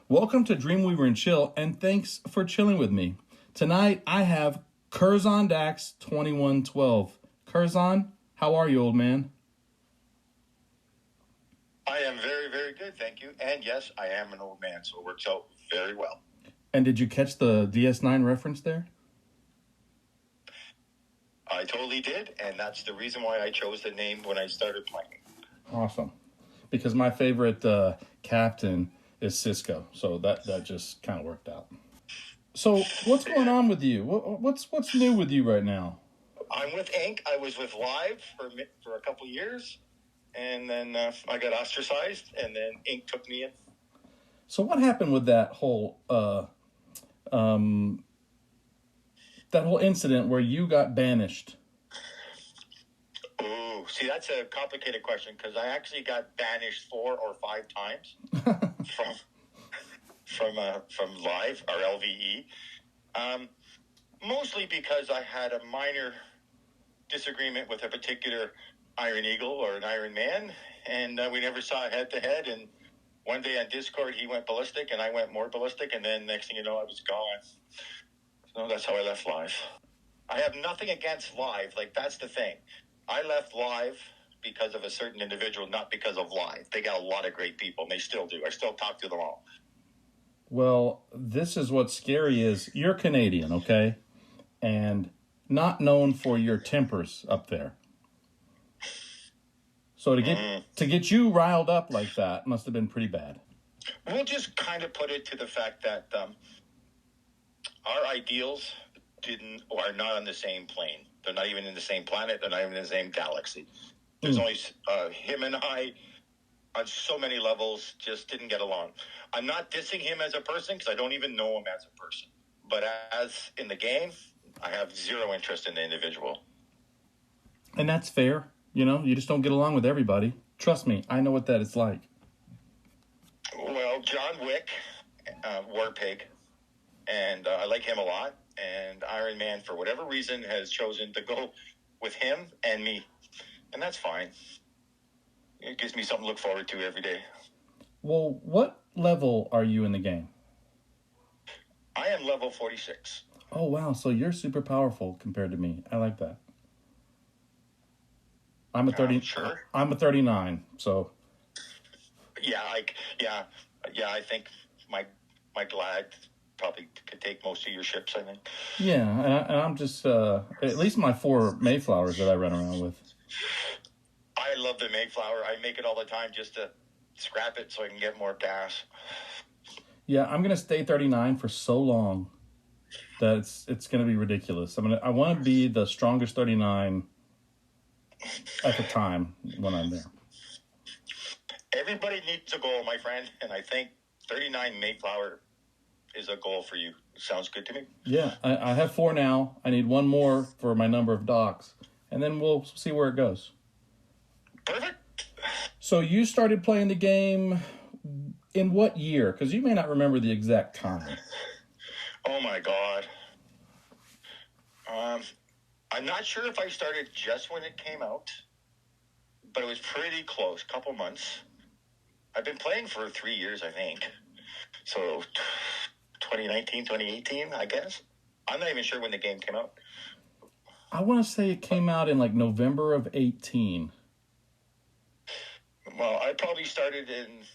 Welcome to DreamWeaver and Chill, and thanks for chilling with me. Tonight, I have Kurzondax2112. Curzon, how are you, old man? I am very, very good, thank you. And yes, I am an old man, so it works out very well. And did you catch the DS9 reference there? I totally did, and that's the reason why I chose the name when I started playing. Awesome. Because my favorite captain is Cisco, so that just kind of worked out. So what's going on with you? What's new with you right now? I'm with Inc. I was with Live for a couple years, and then I got ostracized, and then Inc. took me in. So what happened with that whole incident where you got banished? Ooh, see, that's a complicated question because I actually got banished 4 or 5 times from Live or LVE. Mostly because I had a minor disagreement with a particular Iron Eagle or an Iron Man, and we never saw head to head. And one day on Discord, he went ballistic, and I went more ballistic, and then next thing you know, I was gone. So that's how I left Live. I have nothing against Live. Like, that's the thing. I left Live because of a certain individual, not because of Live. They got a lot of great people, and they still do. I still talk to them all. Well, this is what's scary is you're Canadian, okay? And not known for your tempers up there. So to get you riled up like that must have been pretty bad. We'll just kind of put it to the fact that our ideals are not on the same plane. They're not even in the same planet. They're not even in the same galaxy. There's only him and I on so many levels just didn't get along. I'm not dissing him as a person because I don't even know him as a person. But as in the game, I have zero interest in the individual. And that's fair. You know, you just don't get along with everybody. Trust me, I know what that is like. Well, John Wick, Warpig, and I like him a lot. And Iron Man, for whatever reason, has chosen to go with him and me. And that's fine. It gives me something to look forward to every day. Well, what level are you in the game? I am level 46. Oh, wow. So you're super powerful compared to me. I like that. I'm a 30. Sure. I'm a 39. So. Yeah, I think my glad probably could take most of your ships, I think. Yeah, and I'm just at least my 4 Mayflowers that I run around with. I love the Mayflower. I make it all the time just to scrap it so I can get more gas. Yeah, I'm gonna stay 39 for so long that it's gonna be ridiculous. I want to be the strongest 39 at the time when I'm there. Everybody needs a goal, my friend, and I think 39 Mayflower is a goal for you. Sounds good to me. Yeah, I have 4 now. I need 1 more for my number of docks, and then we'll see where it goes. Perfect. So you started playing the game in what year? Because you may not remember the exact time. Oh, my God. I'm not sure if I started just when it came out, but it was pretty close, couple months. I've been playing for 3 years, I think. So 2019, 2018, I guess. I'm not even sure when the game came out. I want to say it came out in like November of 18. Well, I probably started in,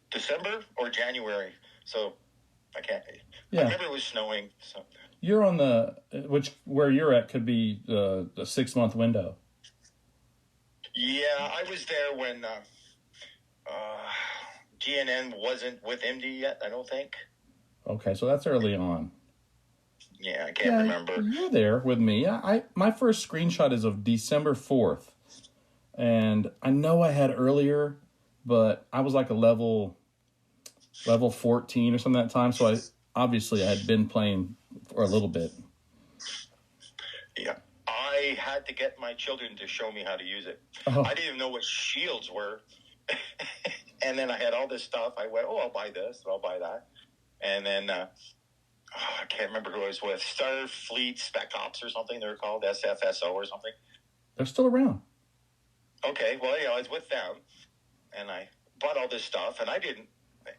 December or January. So I can't. Yeah. I remember it was snowing. So. You're on where you're at could be the 6-month window. Yeah, I was there when GNN wasn't with MD yet, I don't think. Okay, so that's early on. Yeah, I can't remember. You're there with me. My first screenshot is of December 4th. And I know I had earlier, but I was like a level 14 or something that time. So I had been playing for a little bit. Yeah. I had to get my children to show me how to use it. Oh. I didn't even know what shields were. And then I had all this stuff. I went, I'll buy this, I'll buy that. And then I can't remember who I was with. Starfleet Spec Ops or something they were called, SFSO or something. They're still around. Okay, well, I was with them, and I bought all this stuff, and I didn't.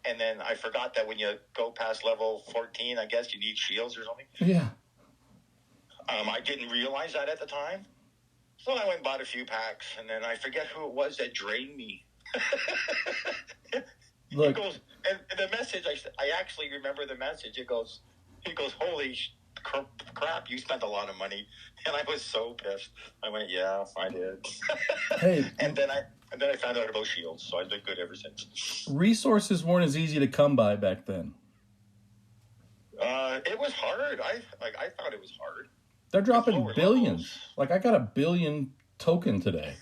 And then I forgot that when you go past level 14, I guess you need shields or something. Yeah. I didn't realize that at the time. So I went and bought a few packs, and then I forget who it was that drained me. Look. He goes, and the message, I actually remember the message. He goes, holy crap, you spent a lot of money. And I was so pissed. I went, yeah, I did. Hey. and then I found out about shields, so I've been good ever since. Resources weren't as easy to come by back then. It was hard. I thought it was hard. They're dropping billions. Levels. Like, I got a billion token today.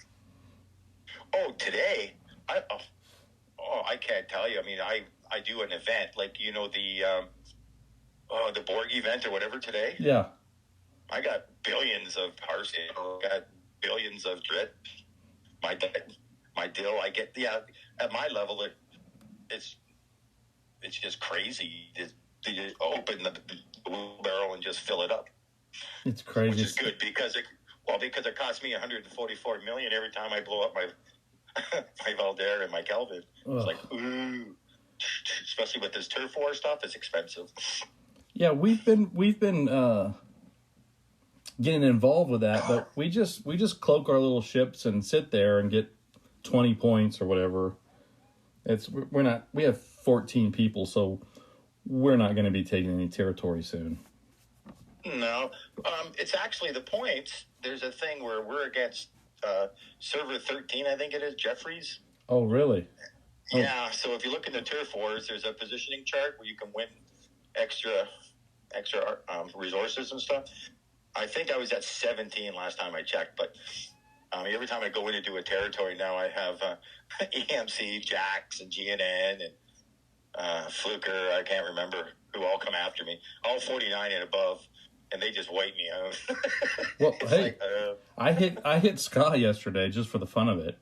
Oh, today? I can't tell you. I mean, I do an event, like, you know, the Borg event or whatever today. Yeah. I got billions of Hart. I got billions of Drit. My dill, I get, at my level, it's just crazy. You open the barrel and just fill it up. It's crazy. Which is good because it costs me 144 million every time I blow up my Valdair and my Kelvin. It's like, ooh, especially with this turf war stuff, it's expensive. Yeah, we've been getting involved with that, but we just cloak our little ships and sit there and get 20 points or whatever. We have 14 people, so we're not going to be taking any territory soon. No, it's actually the points. There's a thing where we're against server 13, I think it is, Jeffries. Oh, really? Yeah, so if you look in the turf wars, there's a positioning chart where you can win extra resources and stuff. I think I was at 17 last time I checked, but every time I go in to do a territory now, I have EMC, Jax, and GNN, and Fluker, I can't remember, who all come after me. All 49 and above. And they just wipe me out. Well, hey, like, I hit Scott yesterday just for the fun of it.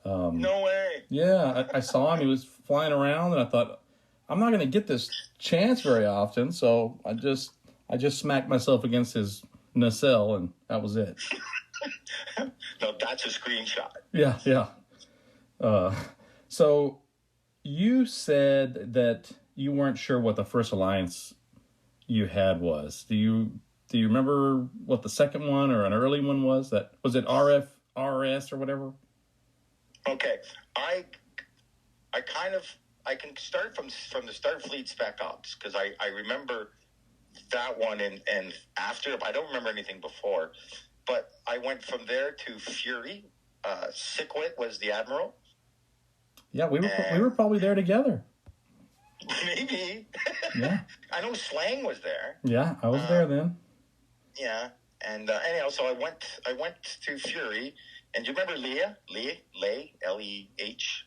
No way. Yeah, I saw him. He was flying around, and I thought, I'm not going to get this chance very often, so I just smacked myself against his nacelle, and that was it. No, that's a screenshot. Yeah. So you said that you weren't sure what the first alliance you had was. Do you remember what the second one or an early one was? Was it RS or whatever? Okay, I can start from the Starfleet Spec Ops because I remember that one and after. I don't remember anything before, but I went from there to Fury. Sickwit was the admiral. Yeah, we were probably there together. Maybe. Yeah. I know Slang was there. Yeah, I was there then. Yeah, and anyhow, so I went to Fury, and do you remember Leah? Leh, L-E-H?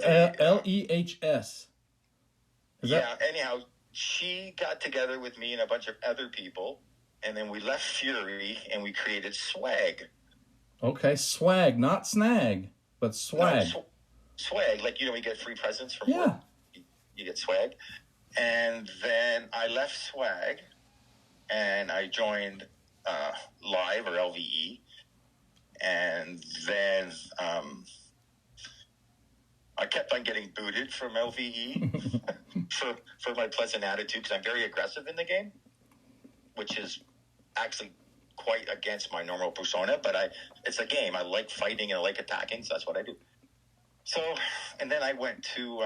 Lehs. Yeah, anyhow, she got together with me and a bunch of other people, and then we left Fury, and we created Swag. Okay, Swag, not Snag, but Swag. No, Swag, like, we get free presents from work. You get Swag. And then I left Swag, and I joined Live, or LVE, and then I kept on getting booted from LVE for my pleasant attitude, because I'm very aggressive in the game, which is actually quite against my normal persona, but it's a game. I like fighting and I like attacking, so that's what I do. So, and then I went to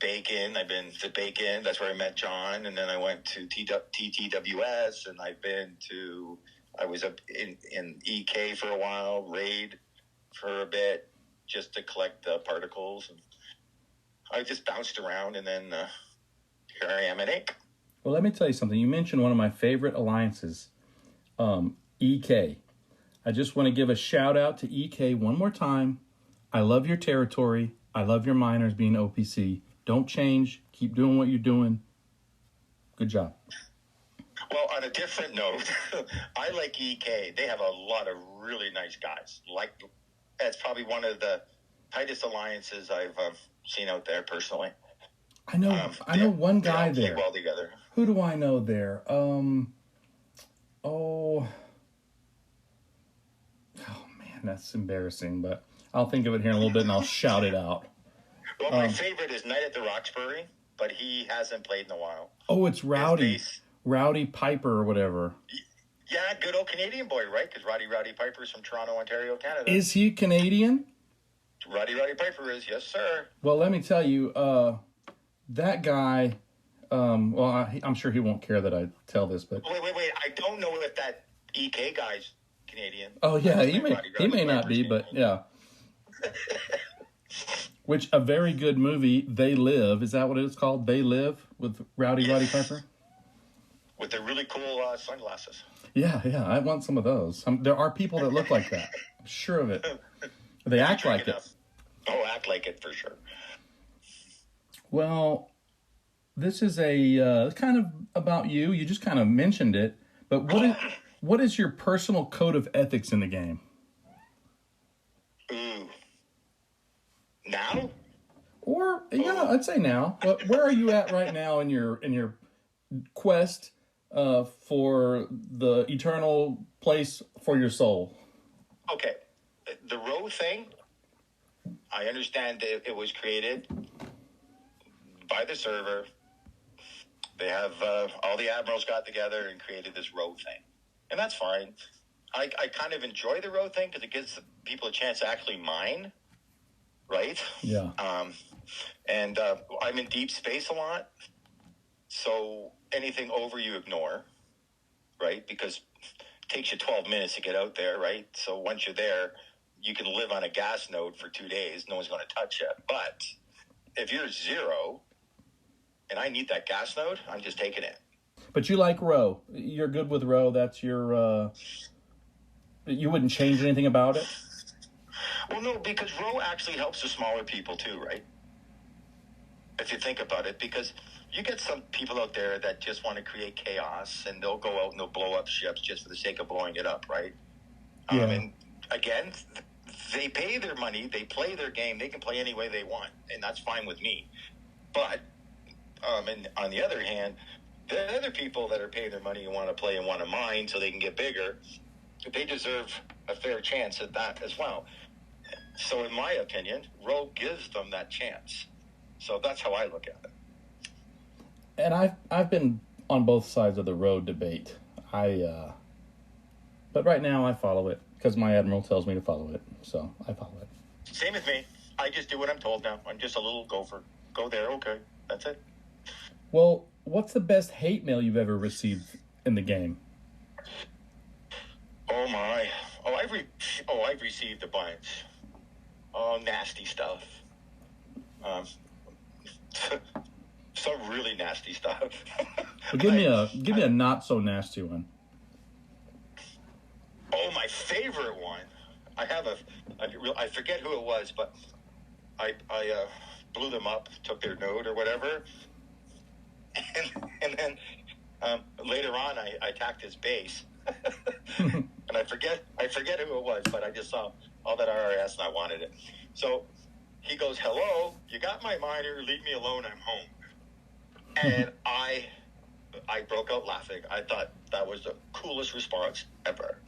Bacon. I've been to Bacon. That's where I met John. And then I went to TTWS, and I was up in EK for a while, Raid for a bit, just to collect the particles. And I just bounced around, and then here I am at Inc. Well, let me tell you something. You mentioned one of my favorite alliances, EK. I just want to give a shout out to EK one more time. I love your territory. I love your miners being OPC. Don't change. Keep doing what you're doing. Good job. Well, on a different note, I like EK. They have a lot of really nice guys. It's probably one of the tightest alliances I've seen out there personally. I know one guy they there. play well together. Who do I know there? Oh man, that's embarrassing, but I'll think of it here in a little bit and I'll shout it out. Well, my favorite is Night at the Roxbury, but he hasn't played in a while. Oh, it's Rowdy. Rowdy Piper or whatever. Yeah, good old Canadian boy, right? Because Rowdy Piper's from Toronto, Ontario, Canada. Is he Canadian? Rowdy Piper is, yes, sir. Well, let me tell you, that guy, I'm sure he won't care that I tell this, but... Wait. I don't know if that EK guy's Canadian. Oh, yeah, he may not be, but yeah. Which, a very good movie, They Live. Is that what it's called? They Live with Rowdy Piper? With the really cool sunglasses. Yeah, I want some of those. There are people that look like that. I'm sure of it. They act like it. Oh, act like it for sure. Well, this is a kind of about you. You just kind of mentioned it. But what is your personal code of ethics in the game? Ooh. Now? Or, yeah, I'd say now. But where are you at right now in your quest for the eternal place for your soul? Okay. The row thing, I understand that it was created by the server. They have all the admirals got together and created this row thing. And that's fine. I kind of enjoy the row thing because it gives people a chance to actually mine, right? Yeah. And I'm in deep space a lot. So anything over you ignore, right? Because it takes you 12 minutes to get out there, right? So once you're there, you can live on a gas node for 2 days. No one's going to touch you. But if you're zero and I need that gas node, I'm just taking it. But you like row. You're good with row. That's your... you wouldn't change anything about it? Well, no, because row actually helps the smaller people too, right? If you think about it, because you get some people out there that just want to create chaos and they'll go out and they'll blow up ships just for the sake of blowing it up, right? Yeah. And again, they pay their money, they play their game, they can play any way they want, and that's fine with me. But, and on the other hand, there are other people that are paying their money and want to play and want to mine so they can get bigger. They deserve a fair chance at that as well. So in my opinion, row gives them that chance. So that's how I look at it. And I've been on both sides of the road debate. But right now I follow it because my admiral tells me to follow it. So I follow it. Same with me. I just do what I'm told now. I'm just a little gopher. Go there, okay. That's it. Well, what's the best hate mail you've ever received in the game? Oh my! I've received a bunch. Oh, nasty stuff. Some really nasty stuff. Well, give me a not so nasty one. Oh, my favorite one. I forget who it was, but I blew them up, took their node or whatever, and then later on I attacked his base. And I forget who it was, but I just saw all that RRS and I wanted it. So he goes, "Hello, you got my miner, leave me alone, I'm home." And I broke out laughing. I thought that was the coolest response ever.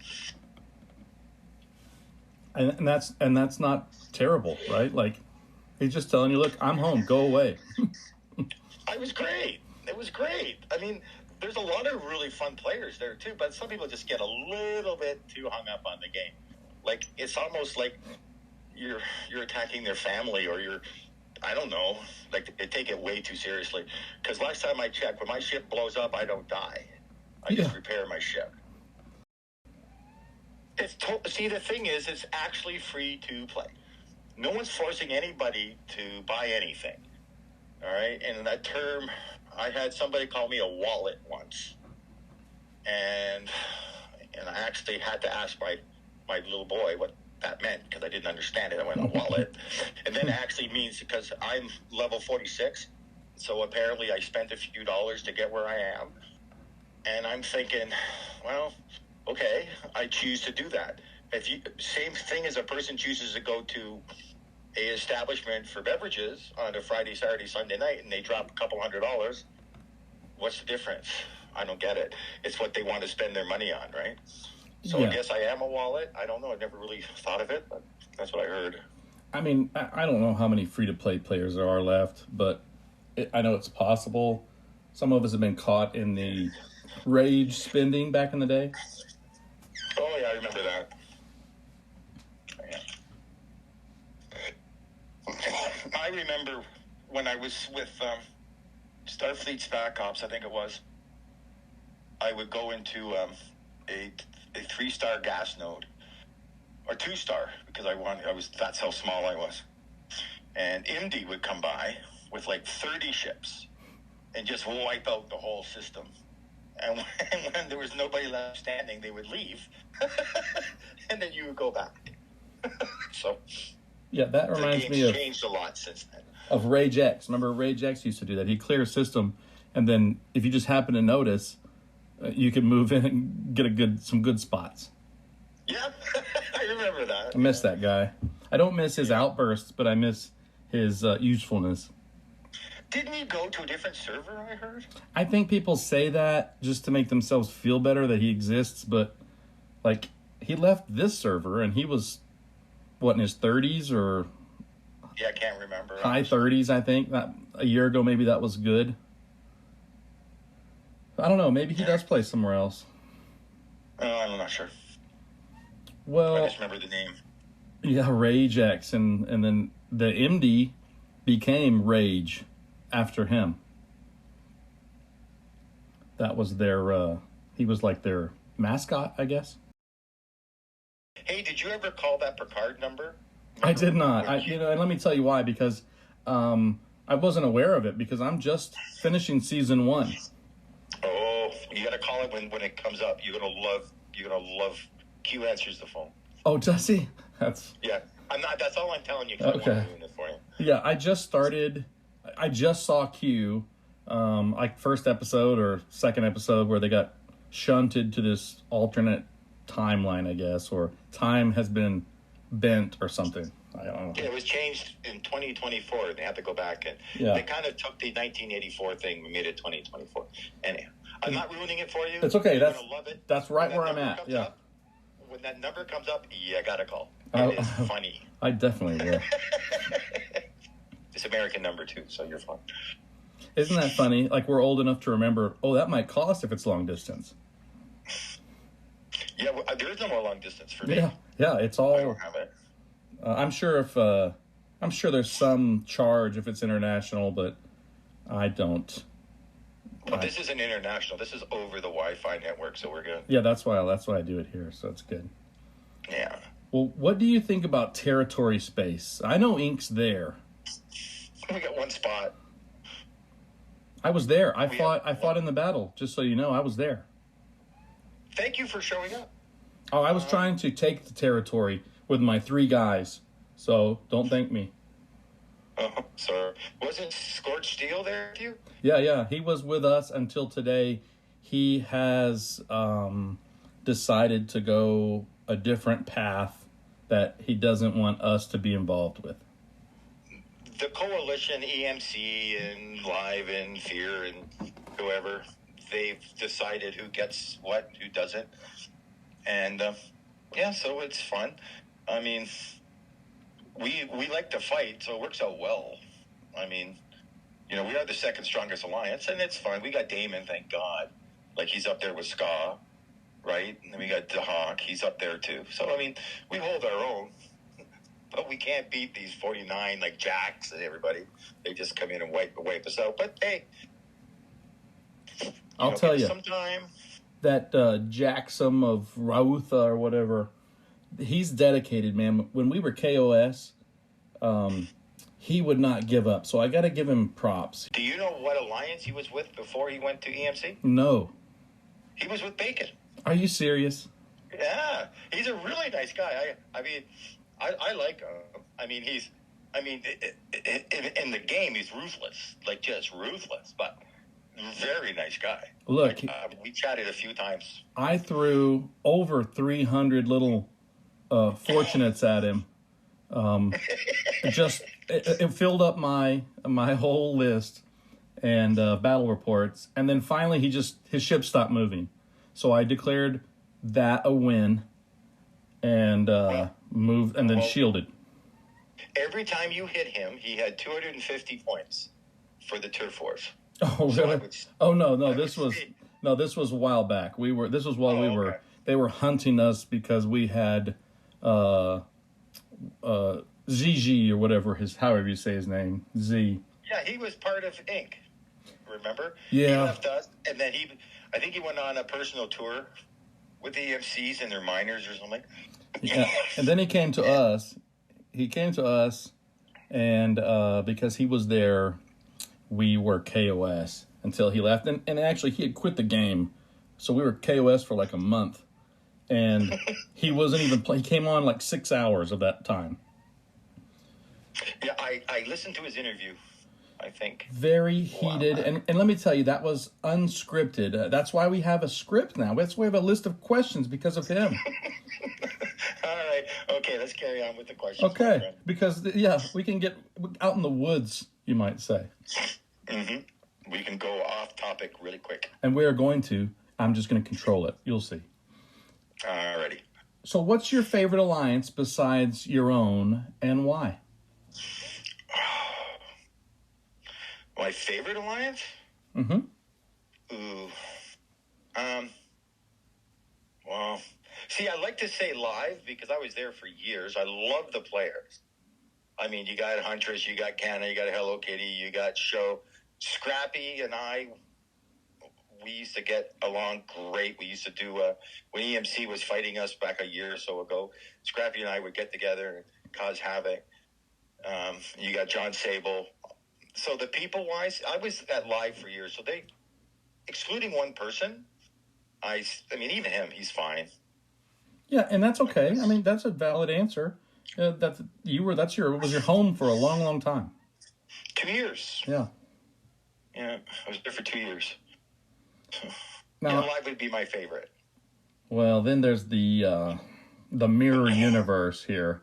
And that's not terrible, right? Like, he's just telling you, look, I'm home, go away. It was great. I mean, there's a lot of really fun players there too, but some people just get a little bit too hung up on the game. Like, it's almost like you're attacking their family, or I don't know, like they take it way too seriously. Because last time I checked, when my ship blows up, I don't die. I just repair my ship. See, the thing is, it's actually free to play. No one's forcing anybody to buy anything. All right? And in that term, I had somebody call me a wallet once. And I actually had to ask my little boy what that meant, because I didn't understand it. I went, a wallet? And then it actually means, because I'm level 46, so apparently I spent a few dollars to get where I am. And I'm thinking, well, okay, I choose to do that. Same thing as a person chooses to go to a establishment for beverages on a Friday, Saturday, Sunday night, and they drop a couple $100, what's the difference? I don't get it. It's what they want to spend their money on, right? So I guess I am a wallet. I don't know. I never really thought of it, but that's what I heard. I mean, I don't know how many free-to-play players there are left, but I know it's possible. Some of us have been caught in the rage spending back in the day. Oh, yeah, I remember that. I remember when I was with Starfleet Spec Ops, I think it was, I would go into a 3-star gas node, or 2-star, because that's how small I was. And IMD would come by with like 30 ships and just wipe out the whole system. And when there was nobody left standing, they would leave. And then you would go back. So yeah, that reminds me of changed a lot since then. Of Rage X. Remember Rage X used to do that. He'd clear a system, and then if you just happen to notice, you could move in and get some good spots. Yeah, I remember that. I miss that guy. I don't miss his outbursts, but I miss his usefulness. Didn't he go to a different server, I heard? I think people say that just to make themselves feel better that he exists, but like he left this server and he was in his 30s or yeah, I can't remember. High 30s, I think. A year ago maybe that was good. I don't know, maybe he does play somewhere else. I'm not sure. Well, I just remember the name. Yeah, Rage X, and then the MD became Rage after him. That was their, he was like their mascot, I guess. Hey, did you ever call that Picard number? I did not. And let me tell you why, because I wasn't aware of it, because I'm just finishing season 1. Oh, you got to call it when it comes up. You're gonna love. Q answers the phone. Oh, does he? Yeah. I'm not. That's all I'm telling you. Okay. I'm doing it for you. Yeah, I just saw Q, like first episode or second episode where they got shunted to this alternate timeline, I guess, or time has been bent or something. I don't know. Yeah, it was changed in 2024. They had to go back and they kind of took the 1984 thing and made it 2024. Anyhow, I'm not ruining it for you. It's okay. You're gonna love it. That's right where I'm at. Yeah. When that number comes up, I gotta call. It is funny. I definitely will. It's American number too, so you're fine. Isn't that funny? Like we're old enough to remember. Oh, that might cost if it's long distance. Yeah, there is no more long distance for me. Yeah, it's all. I don't have it. I'm sure there's some charge if it's international, but I don't. Well, this isn't international. This is over the Wi-Fi network, so we're good. Yeah, that's why I do it here, so it's good. Yeah. Well, what do you think about territory space? I know Ink's there. We got one spot. I was there. I fought in the battle. Just so you know, I was there. Thank you for showing up. Oh, I was trying to take the territory with my 3 guys, so don't thank me. Oh, sorry. Wasn't Scorched Steel there with you? Yeah. He was with us until today. He has decided to go a different path that he doesn't want us to be involved with. The Coalition, EMC, and Live, and Fear, and whoever, they've decided who gets what, who doesn't. And, so it's fun. I mean, we like to fight, so it works out well. I mean, we are the second strongest alliance, and it's fun. We got Damon, thank God. Like, he's up there with Ska, right? And then we got DeHawk, he's up there too. So, I mean, we hold our own. But we can't beat these 49, like Jacks and everybody. They just come in and wipe us out. But, hey. I'll tell you. Sometime. That Jackson of Rautha or whatever, he's dedicated, man. When we were KOS, he would not give up. So I got to give him props. Do you know what alliance he was with before he went to EMC? No. He was with Bacon. Are you serious? Yeah. He's a really nice guy. I mean, I like him. I mean, in the game, he's ruthless. Like, just ruthless. But very nice guy. Look. We chatted a few times. I threw over 300 little fortunates at him. It filled up my whole list and battle reports, and then finally his ship stopped moving, so I declared that a win, and moved and then shielded. Every time you hit him, he had 250 points for the turf wars. Oh, really? This was a while back. This was while they were hunting us because we had ZG or whatever however you say his name, Z. Yeah, he was part of Inc. Remember? Yeah. He left us, and then I think he went on a personal tour with the EMCs and their miners or something. Yeah, and then he came to us. And because he was there, we were KOS until he left. And actually, he had quit the game, so we were KOS for like a month. And he wasn't even he came on like 6 hours of that time. Yeah, I listened to his interview, I think. Very heated. Wow. And let me tell you, that was unscripted. That's why we have a script now. That's why we have a list of questions because of him. All right. Okay, let's carry on with the questions. Okay, because, we can get out in the woods, you might say. Mm-hmm. We can go off topic really quick. And we are going to. I'm just going to control it. You'll see. Alrighty. So what's your favorite alliance besides your own, and why? My favorite alliance? Mm-hmm. Ooh. Well, see, I like to say live because I was there for years. I love the players. I mean, you got Huntress, you got Canna, you got Hello Kitty, you got Show. Scrappy and I, we used to get along great. We used to do, when EMC was fighting us back a year or so ago, Scrappy and I would get together and cause havoc. You got John Sable. So the people-wise, I was at live for years. So excluding one person, I mean, even him, he's fine. Yeah, and that's okay. I mean, that's a valid answer. Was your home for a long, long time. 2 years. Yeah. Yeah, I was there for 2 years. Now, live would be my favorite. Well, then there's the mirror universe here.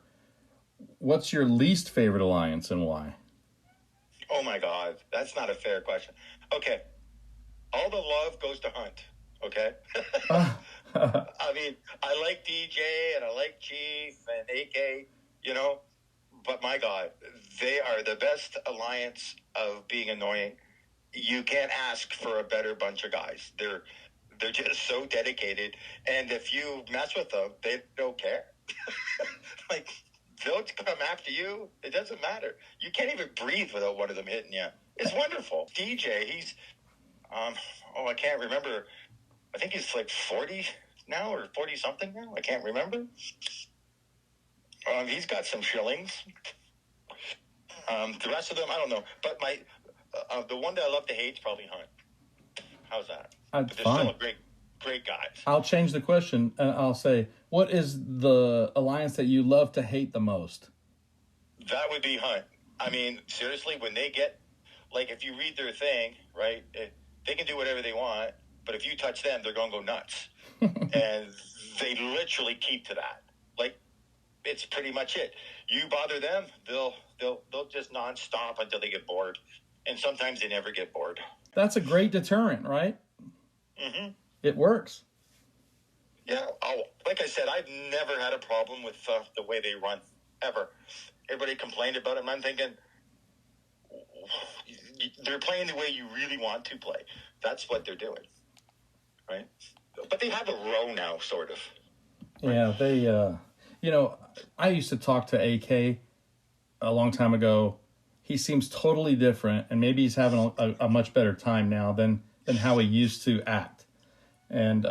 What's your least favorite alliance and why? Oh my God, that's not a fair question. Okay, all the love goes to Hunt. Okay, I mean, I like DJ and I like Chief and AK, but my God, they are the best alliance of being annoying. You can't ask for a better bunch of guys. They're just so dedicated, and if you mess with them, they don't care. Like, they'll come after you. It doesn't matter. You can't even breathe without one of them hitting you. It's wonderful. DJ, he's, I can't remember. I think he's like 40 now or 40 something now. I can't remember. He's got some shillings. The rest of them, I don't know. But the one that I love to hate is probably Hunt. How's that? But they're still a great guys. I'll change the question and I'll say, what is the alliance that you love to hate the most? That would be Hunt. I mean, seriously, when they get, like, if you read their thing, right, they can do whatever they want, but if you touch them, they're going to go nuts. And they literally keep to that. Like, it's pretty much it. You bother them, they'll just nonstop until they get bored. And sometimes they never get bored. That's a great deterrent, right? Mm-hmm. It works. Yeah. Like I said, I've never had a problem with the way they run, ever. Everybody complained about it, and I'm thinking, they're playing the way you really want to play. That's what they're doing, right? But they have a row now, sort of. Right? Yeah, they, I used to talk to AK a long time ago. He seems totally different, and maybe he's having a much better time now than how he used to act. And,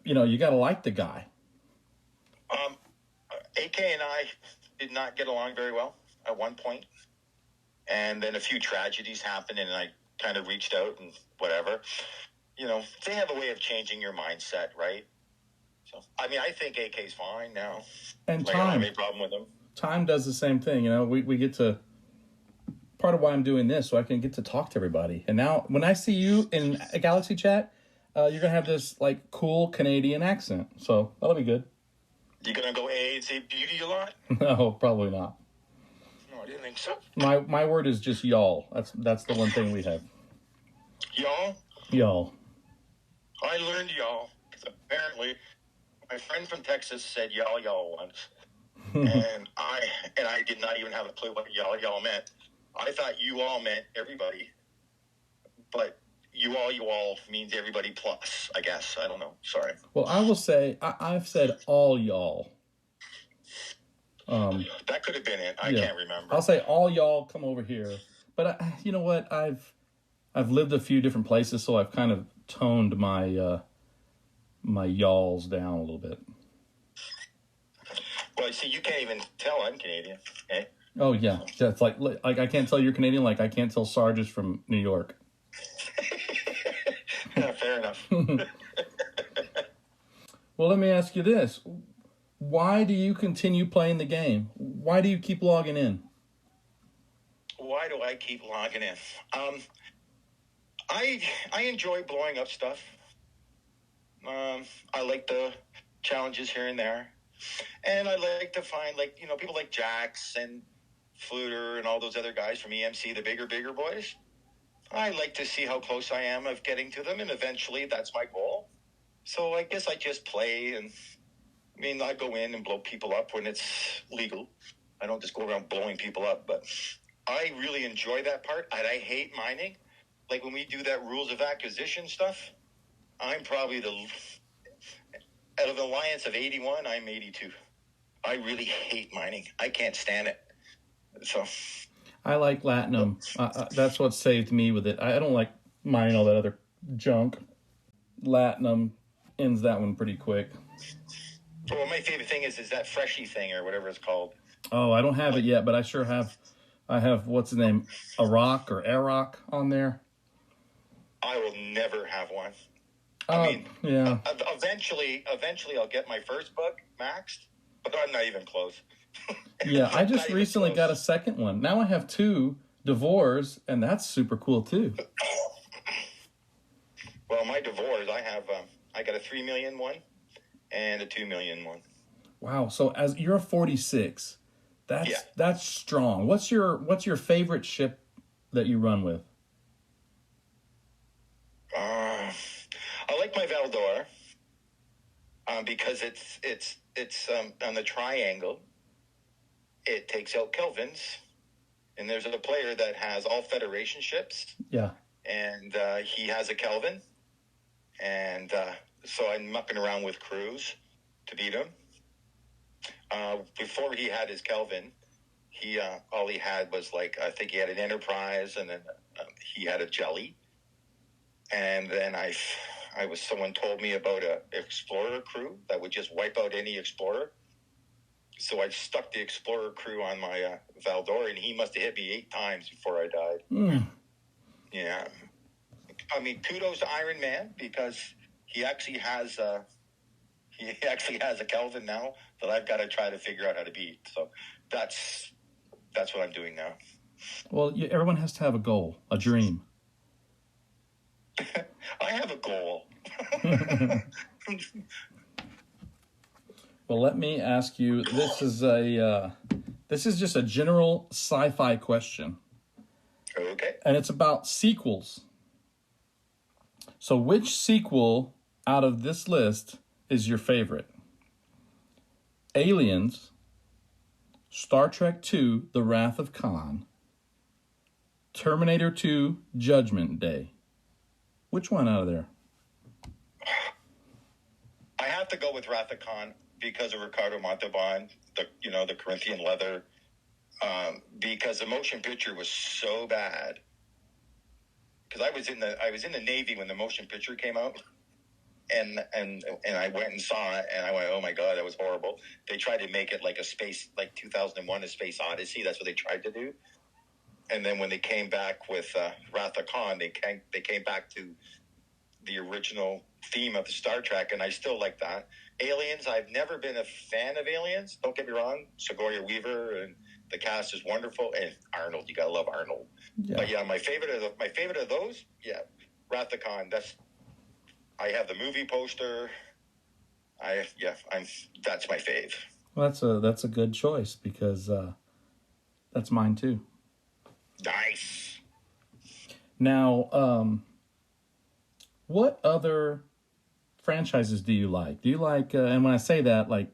you got to like the guy. AK and I did not get along very well at one point. And then a few tragedies happened, and I kind of reached out and whatever. They have a way of changing your mindset, right? So, I mean, I think AK's fine now. And I don't have any problem with him. Time does the same thing. We get to, part of why I'm doing this, so I can get to talk to everybody. And now when I see you in a Galaxy chat, you're going to have this like cool Canadian accent. So that'll be good. You gonna go A and say beauty a lot? No, probably not. No, I didn't think so. My word is just y'all. That's the one thing we have. Y'all? Y'all. I learned y'all because apparently my friend from Texas said y'all once, and I did not even have a clue what y'all meant. I thought you all meant everybody, but you all means everybody plus, I guess. I don't know. Sorry. Well, I will say I've said all y'all. That could have been it. I can't remember. I'll say all y'all come over here. But you know what? I've lived a few different places, so I've kind of toned my my y'alls down a little bit. Well, see, you can't even tell I'm Canadian. Eh? Oh yeah, it's like I can't tell you're Canadian, like I can't tell Sarge is from New York. Fair enough. Well, let me ask you this: why do you continue playing the game? Why do you keep logging in? Why do I keep logging in? I enjoy blowing up stuff. I like the challenges here and there, and I like to find people like Jax and Fluter and all those other guys from EMC, the bigger boys. I like to see how close I am of getting to them, and eventually that's my goal. So I guess I just play, and I mean, I go in and blow people up when it's legal. I don't just go around blowing people up, but I really enjoy that part, and I hate mining. Like when we do that rules of acquisition stuff, I'm probably out of the alliance of 81, I'm 82. I really hate mining. I can't stand it. So I like Latinum. That's what saved me with it. I don't like mining all that other junk. Latinum ends that one pretty quick. Well, my favorite thing is that freshy thing or whatever it's called. Oh, I don't have it yet, but I sure have. I have, what's the name, Aroc or Aroc on there. I will never have one. Yeah. Eventually I'll get my first book maxed, but I'm not even close. Yeah, I just recently got a second one. Now I have 2 Devores, and that's super cool too. Well, my Devores, I got a 3 million one and a 2 million one. Wow, so as you're a 46, that's strong. What's your favorite ship that you run with? I like my Valdor because it's on the triangle. It takes out Kelvins, and there's a player that has all Federation ships. Yeah, and he has a Kelvin, and so I'm mucking around with crews to beat him. Before he had his Kelvin, he all he had was I think he had an Enterprise, and then he had a Jelly. And then someone told me about a Explorer crew that would just wipe out any Explorer. So I stuck the Explorer crew on my Valdor, and he must have hit me 8 times before I died. Yeah. I mean, kudos to Iron Man because he actually has a Kelvin now that I've got to try to figure out how to beat. So that's what I'm doing now. Well, everyone has to have a goal, a dream. I have a goal. Well, let me ask you. This is just a general sci-fi question. Okay. And it's about sequels. So, which sequel out of this list is your favorite? Aliens, Star Trek II: The Wrath of Khan, Terminator 2: Judgment Day. Which one out of there? I have to go with Wrath of Khan because of Ricardo Montalban, the Corinthian leather, because the motion picture was so bad. Because I was in the Navy when the motion picture came out, and I went and saw it, and I went, oh my god, that was horrible. They tried to make it like 2001: A Space Odyssey. That's what they tried to do. And then when they came back with Wrath of Khan, they came back to the original theme of the Star Trek, and I still like that. Aliens, I've never been a fan of Aliens. Don't get me wrong. Sigourney Weaver and the cast is wonderful, and Arnold, you gotta love Arnold. Yeah. But yeah, my favorite of those, Wrath of Khan. I have the movie poster. That's my fave. Well, that's a good choice because that's mine too. Nice. Now, what other franchises do you like? Do you like, and when I say that, like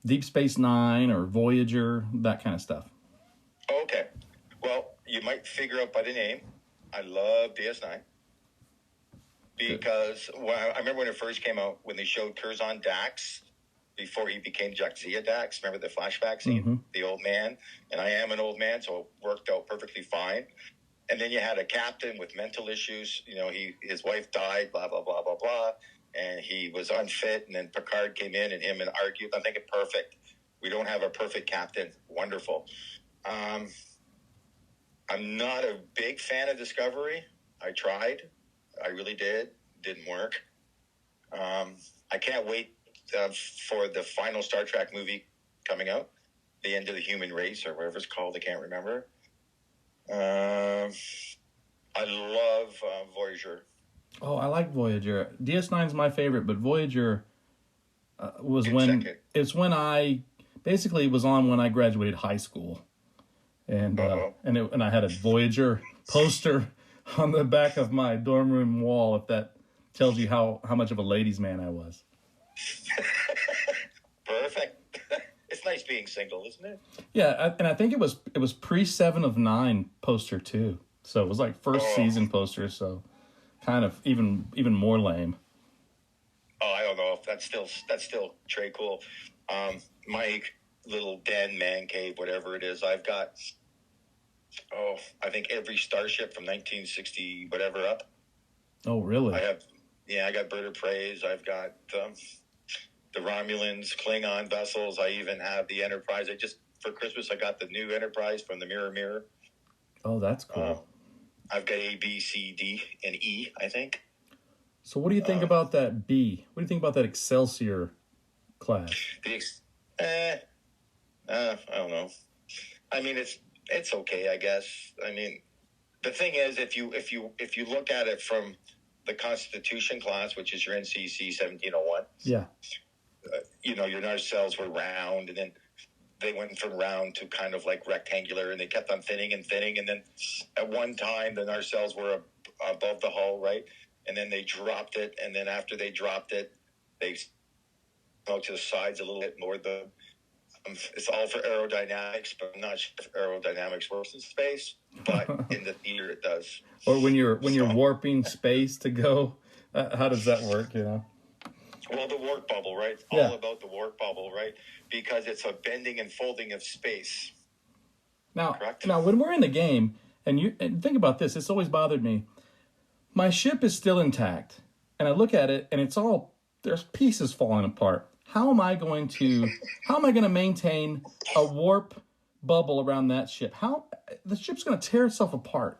Deep Space Nine or Voyager, that kind of stuff? Okay. Well, you might figure out by the name. I love DS9 because I remember when it first came out, when they showed Dax before he became Jaxia Dax. Remember the flashback scene? The old man. And I am an old man, so it worked out perfectly fine. And then you had a captain with mental issues. You know, his wife died, blah, blah, blah, blah, blah. And he was unfit. And then Picard came in and argued. I'm thinking, perfect. We don't have a perfect captain. Wonderful. I'm not a big fan of Discovery. I tried. I really did. Didn't work. I can't wait for the final Star Trek movie coming out. The End of the Human Race or whatever it's called. I can't remember. I love Voyager. Oh, I like Voyager. DS9's my favorite, but Voyager was it's when I basically was on when I graduated high school, and I had a Voyager poster on the back of my dorm room wall. If that tells you how much of a ladies' man I was. Perfect. It's nice being single, isn't it? Yeah, and I think it was pre 7 of 9 poster too. So it was like first season poster. So kind of even more lame. Oh, I don't know if that's still very cool. My little den, man cave, whatever it is, I've got. I think every starship from 1960 whatever up. Oh, really? I got Bird of Prey. I've got the Romulans, Klingon vessels. I even have the Enterprise. For Christmas, I got the new Enterprise from the Mirror. Oh, that's cool. I've got A, B, C, D, and E, I think. So what do you think about that B? What do you think about that Excelsior class? I don't know. I mean, it's okay, I guess. I mean, the thing is, if you look at it from the Constitution class, which is your NCC 1701. Yeah. Your nacelles were round, and then they went from round to kind of like rectangular, and they kept on thinning, and then at one time the nacelles were above the hull, right? And then they dropped it, and then after they dropped it, they out to the sides a little bit more. It's all for aerodynamics, but I'm not sure if aerodynamics works in space, but in the theater it does. Or when you're warping space to go, how does that work? Well, the warp bubble, right? It's all about the warp bubble, right? Because it's a bending and folding of space. Correct? Now, when we're in the game, and think about this, it's always bothered me. My ship is still intact, and I look at it, and there's pieces falling apart. How am I going to maintain a warp bubble around that ship? The ship's going to tear itself apart.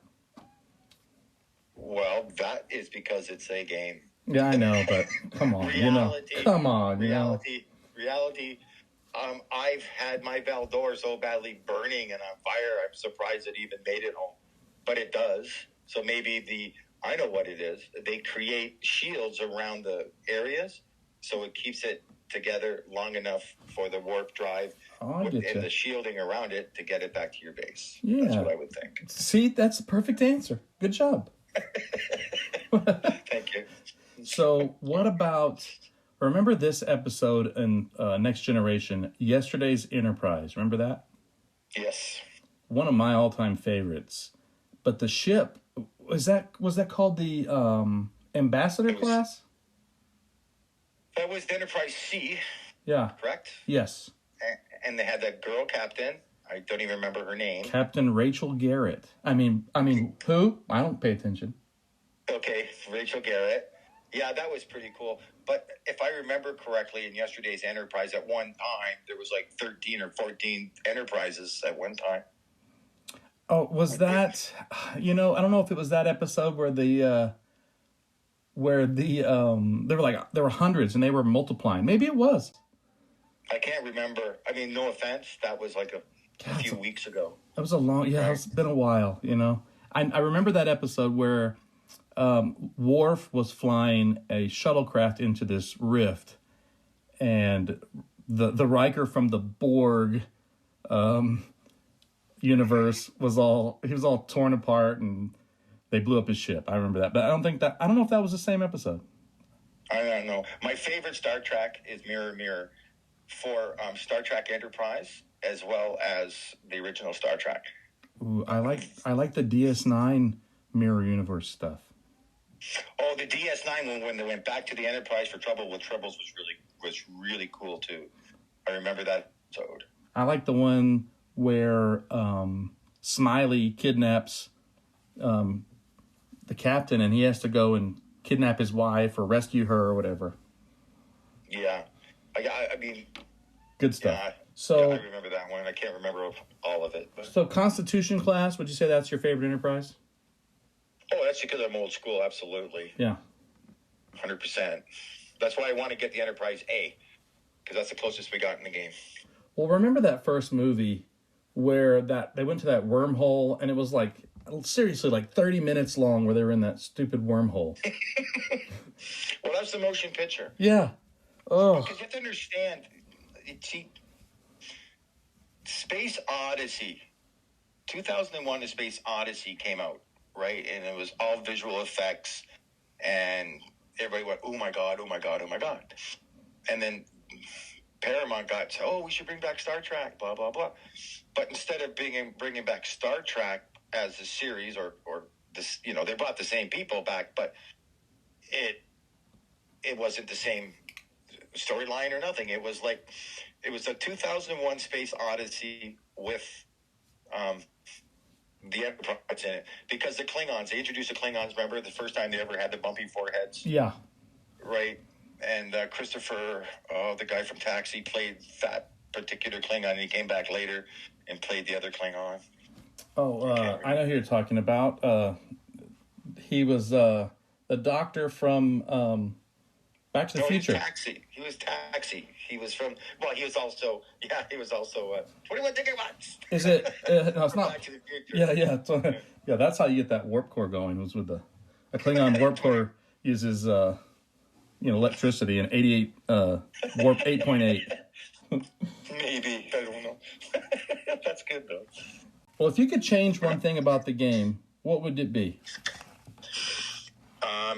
Well, that is because it's a game. Yeah, I know, but come on, reality. I've had my Valdor so badly burning and on fire, I'm surprised it even made it home. But it does. So maybe I know what it is. They create shields around the areas, so it keeps it together long enough for the warp drive and the shielding around it to get it back to your base. Yeah. That's what I would think. See, that's the perfect answer. Good job. Thank you. So what about, remember this episode in Next Generation, Yesterday's Enterprise? Remember that? Yes. One of my all-time favorites. But the ship, was that called the Ambassador class? That was the Enterprise C. Yeah. Correct? Yes. And they had that girl captain. I don't even remember her name. Captain Rachel Garrett. I mean, who? I don't pay attention. Okay, Rachel Garrett. Yeah, that was pretty cool. But if I remember correctly, in Yesterday's Enterprise, at one time, there was like 13 or 14 Enterprises at one time. Oh, was that, I don't know if it was that episode where there were hundreds and they were multiplying. Maybe it was. I can't remember. I mean, no offense. That was like a few weeks ago. That was it's been a while, I remember that episode where Worf was flying a shuttlecraft into this rift, and the Riker from the Borg universe was all torn apart, and they blew up his ship. I remember that, but I don't know if that was the same episode. I don't know. My favorite Star Trek is Mirror Mirror for Star Trek Enterprise, as well as the original Star Trek. Ooh, I like the DS9 Mirror Universe stuff. Oh, the DS9 when they went back to the Enterprise for Trouble with Tribbles was really cool too. I remember that episode. I like the one where Smiley kidnaps the captain, and he has to go and kidnap his wife or rescue her or whatever. Yeah, I mean, good stuff. Yeah, so I remember that one. I can't remember all of it. But. So Constitution class, would you say that's your favorite Enterprise? Oh, that's because I'm old school. Absolutely. Yeah. 100%. That's why I want to get the Enterprise A, because that's the closest we got in the game. Well, remember that first movie where they went to that wormhole, and it was like, seriously, like 30 minutes long where they were in that stupid wormhole. Well, that's the motion picture. Yeah. Oh. Because you have to understand, see, Space Odyssey, 2001 A Space Odyssey came out, right? And it was all visual effects, and everybody went, oh my God, oh my God, oh my God. And then Paramount got, we should bring back Star Trek, blah, blah, blah. But instead of bringing back Star Trek as a series or this, they brought the same people back, but it wasn't the same storyline or nothing. It was a 2001 Space Odyssey with the Enterprise in it, because they introduced the Klingons. Remember the first time they ever had the bumpy foreheads? Yeah. Right. And Christopher, the guy from Taxi, played that particular Klingon, and he came back later and played the other Klingon. I know who you're talking about. He was the doctor from Back to the Future. He was Taxi. He was from. Well, he was also 21 Gigawatts. Is it? No, it's not. Back to the Future. Yeah. Yeah, that's how you get that warp core going. Was with a Klingon warp core uses electricity and 88 warp 8.8. Maybe, I don't know. That's good though. Well, if you could change one thing about the game, what would it be?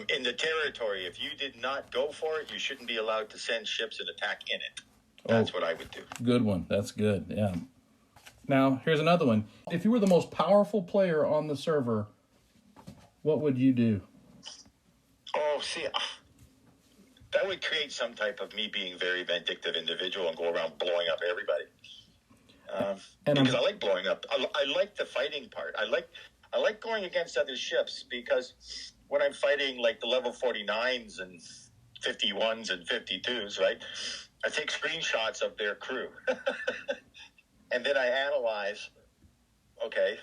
In the territory, if you did not go for it, you shouldn't be allowed to send ships and attack in it. That's what I would do. Good one. That's good. Yeah. Now, here's another one. If you were the most powerful player on the server, what would you do? Oh, see, that would create some type of me being a very vindictive individual and go around blowing up everybody. Because I like blowing up. I like the fighting part. I like going against other ships, because when I'm fighting like the level 49s and 51s and 52s, right, I take screenshots of their crew. And then I analyze, okay,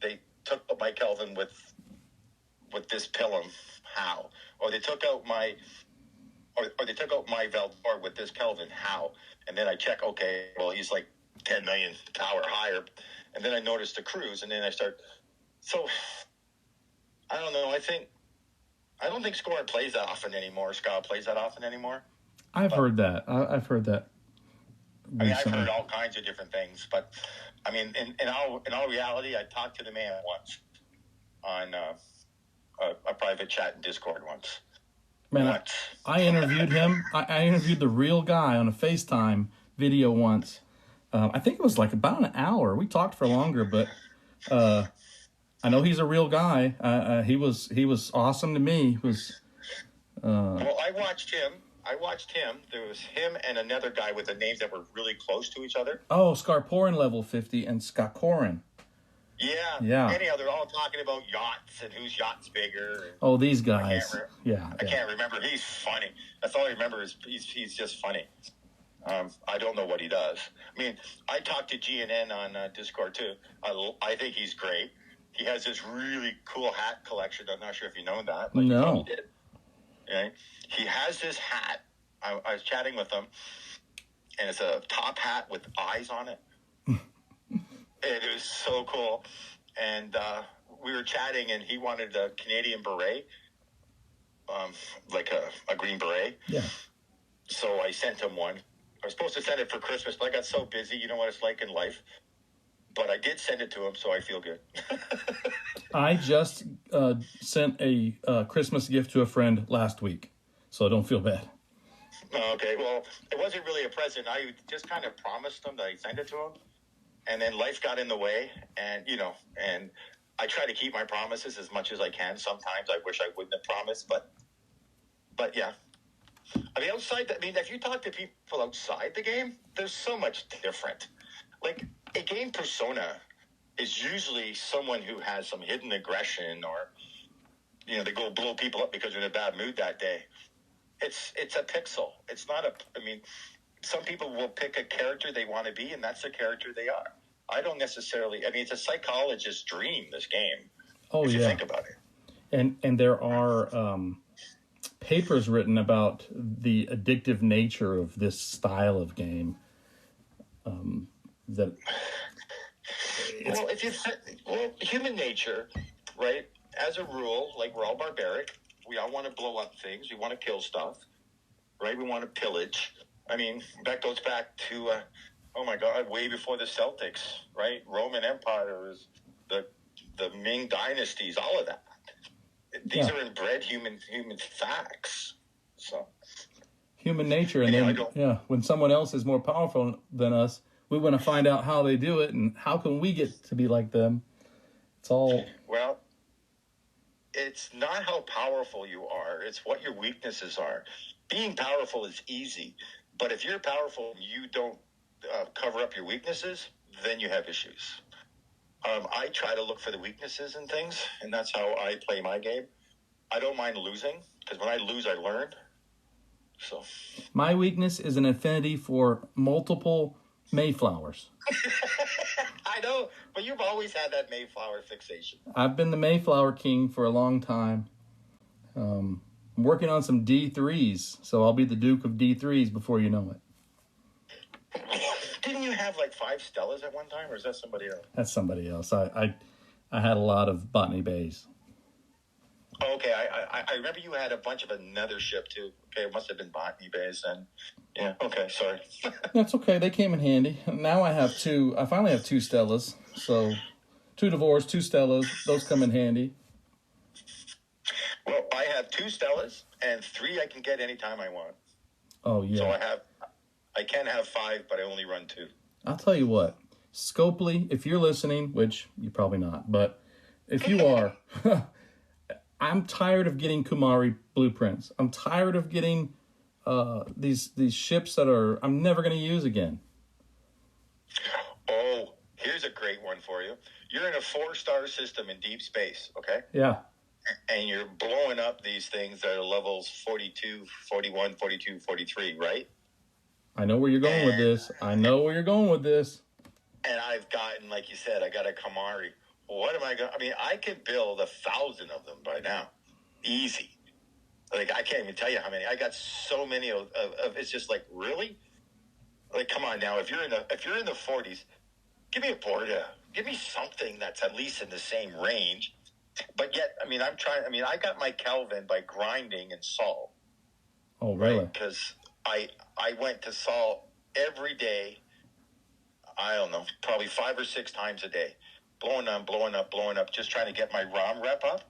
they took out my Kelvin with this Pilum, how? Or they took out my Valdor with this Kelvin, how? And then I check, okay, well, he's like 10 million power higher. And then I notice the crews, and then I start. So, I don't know. I don't think Score plays that often anymore. Ska plays that often anymore. I've heard that. I've heard that. I mean, I've heard all kinds of different things, but I mean, in all reality, I talked to the man once on a private chat in Discord once. Man, I interviewed him. I interviewed the real guy on a FaceTime video once. I think it was like about an hour. We talked for longer, but I know he's a real guy. He was awesome to me. Well, I watched him. There was him and another guy with the names that were really close to each other. Oh, Skarporin level 50 and Skakorin. Yeah. Anyhow, they're all talking about yachts and whose yacht's bigger. Oh, these guys. I can't remember. He's funny. That's all I remember is he's just funny. I don't know what he does. I mean, I talked to GNN on Discord too. I think he's great. He has this really cool hat collection. I'm not sure if you know that. But no. He did. Okay? He has this hat. I was chatting with him, and it's a top hat with eyes on it. It was so cool. And we were chatting, and he wanted a Canadian beret, like a green beret. Yeah. So I sent him one. I was supposed to send it for Christmas, but I got so busy. You know what it's like in life. But I did send it to him, so I feel good. I just sent a Christmas gift to a friend last week, so don't feel bad. Okay, well, it wasn't really a present. I just kind of promised him that I'd send it to him, and then life got in the way, and I try to keep my promises as much as I can. Sometimes I wish I wouldn't have promised, but yeah. I mean, if you talk to people outside the game, there's so much different. Like, a game persona is usually someone who has some hidden aggression, or, they go blow people up because they're in a bad mood that day. It's a pixel. It's not some people will pick a character they want to be, and that's the character they are. I don't necessarily, it's a psychologist's dream, this game. Oh, if yeah. you think about it. And there are papers written about the addictive nature of this style of game. Human nature, right? As a rule, like, we're all barbaric. We all want to blow up things. We want to kill stuff, right? We want to pillage. I mean, that goes back to, oh my God, way before the Celtics, right? Roman Empire, is the Ming dynasties, all of that. These are inbred human facts. So human nature, and then when someone else is more powerful than us, we want to find out how they do it and how can we get to be like them. Well, it's not how powerful you are. It's what your weaknesses are. Being powerful is easy, but if you're powerful and you don't cover up your weaknesses, then you have issues. I try to look for the weaknesses in things, and that's how I play my game. I don't mind losing, because when I lose, I learn. So my weakness is an affinity for multiple Mayflowers. I know, but you've always had that Mayflower fixation. I've been the Mayflower king for a long time. I'm working on some D3s, so I'll be the Duke of D3s before you know it. Didn't you have like 5 Stellas at one time, or is that somebody else? That's somebody else. I had a lot of Botany Bays. Okay, I remember you had a bunch of another ship too. Okay, it must have been Botany Bays then. Yeah, okay, sorry. That's okay, they came in handy. Now I finally have 2 Stellas. So 2 Divorce, 2 Stellas, those come in handy. Well, I have 2 Stellas, and 3 I can get anytime I want. Oh, yeah. So I can have 5, but I only run 2. I'll tell you what, Scopely, if you're listening, which you're probably not, but if you are, I'm tired of getting Kumari blueprints. I'm tired of getting these ships that I'm never going to use again. Oh, here's a great one for you. You're in a 4-star system in deep space, okay? Yeah. And you're blowing up these things that are levels 42, 41, 42, 43, right? I know where you're going with this. And I've gotten, like you said, I got a Kamari. What am I going to... I could build 1,000 of them by now. Easy. Like, I can't even tell you how many. I got so many of it's just like, really? Like, come on now. If you're in the 40s, give me a Borda. Give me something that's at least in the same range. But yet, I'm trying... I got my Kelvin by grinding in Sol. Oh, really? Right? Because I went to Sol every day, I don't know, probably 5 or 6 times a day. Blowing up, just trying to get my ROM rep up.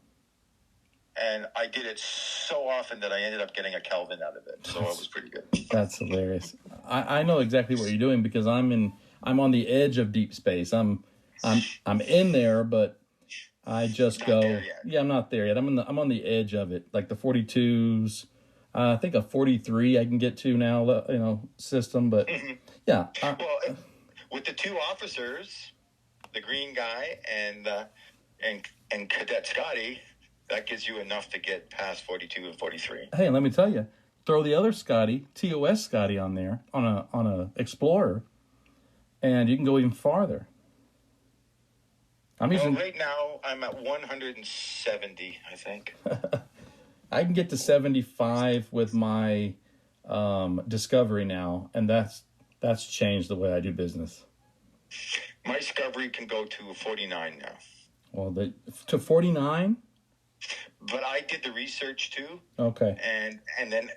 And I did it so often that I ended up getting a Kelvin out of it. So it was pretty good. That's hilarious. I know exactly what you're doing because I'm on the edge of deep space. I'm in there, but I just go. Yeah, I'm not there yet. I'm on the edge of it, like the 42s. I think a 43 I can get to now, system, but yeah. With the 2 officers, the green guy and Cadet Scotty, that gives you enough to get past 42 and 43. Hey, let me tell you, throw the other Scotty, TOS Scotty on there on a Explorer, and you can go even farther. Right now I'm at 170, I think. I can get to 75 with my Discovery now, and that's changed the way I do business. My Discovery can go to 49 now. Well, to 49? But I did the research too. Okay. And then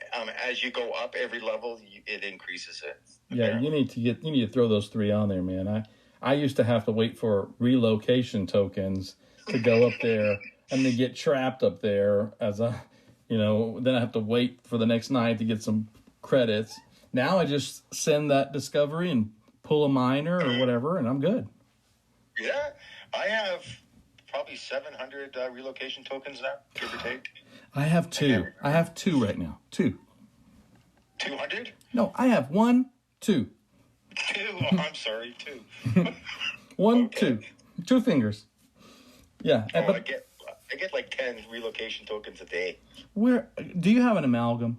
as you go up every level, it increases it. Yeah, Apparently. you need to throw those 3 on there, man. I used to have to wait for relocation tokens to go up there, and they get trapped up there as a, then I have to wait for the next night to get some credits. Now I just send that discovery and pull a miner or whatever, and I'm good. Yeah, I have probably 700 relocation tokens now, give or take. I have 2. I have 2 right now. 2. 200? No, I have 1, 2. 2? Oh, I'm sorry, 2. 1, okay. 2. 2 fingers. Yeah. Oh, I get like 10 relocation tokens a day. Where do you have an amalgam?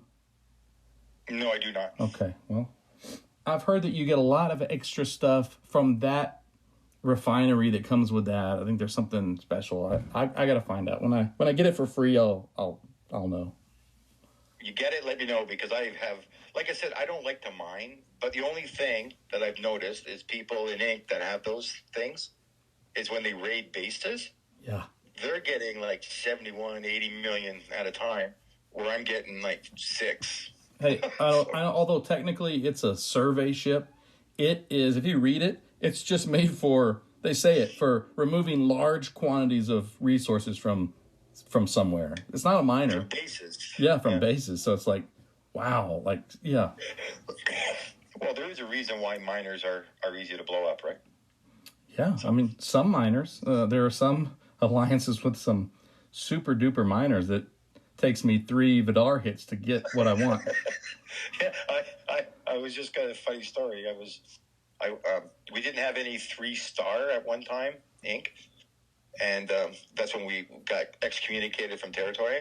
No, I do not. Okay, well, I've heard that you get a lot of extra stuff from that refinery that comes with that. I think there's something special. I gotta find out when I get it for free. I'll know. You get it, let me know, because I have, like I said, I don't like to mine, but the only thing that I've noticed is people in ink that have those things is when they raid bases. Yeah. They're getting like 71, 80 million at a time, where I'm getting like 6. Hey, although technically it's a survey ship, it is, if you read it, it's just made for, they say it, for removing large quantities of resources from somewhere. It's not a miner. From bases. Yeah, from bases. So it's like, wow, like, yeah. Well, there is a reason why miners are easy to blow up, right? Yeah, I mean, some miners, there are some alliances with some super duper miners that takes me 3 Vidar hits to get what I want. Yeah, I was just got a funny story. We didn't have any 3-star at one time, Inc. And that's when we got excommunicated from territory.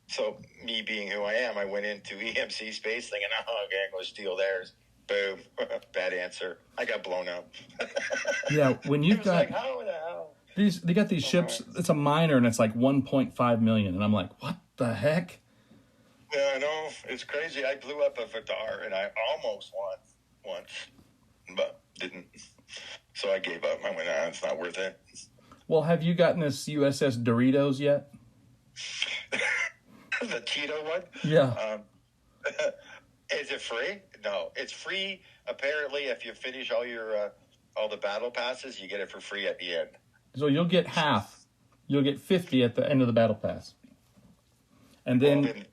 So me being who I am, I went into EMC space thinking, oh, okay, I'm going to steal theirs. Boom. Bad answer. I got blown up. Yeah, when you've got... like, how the hell? They got these ships, it's a miner, and it's like 1.5 million. And I'm like, what the heck? Yeah, I know. It's crazy. I blew up a Vidar, and I almost won once, but didn't. So I gave up. I went, it's not worth it. Well, have you gotten this USS Doritos yet? The Cheeto one? Yeah. Is it free? No, it's free. Apparently, if you finish all the battle passes, you get it for free at the end. So you'll get half. You'll get 50 at the end of the battle pass. And then,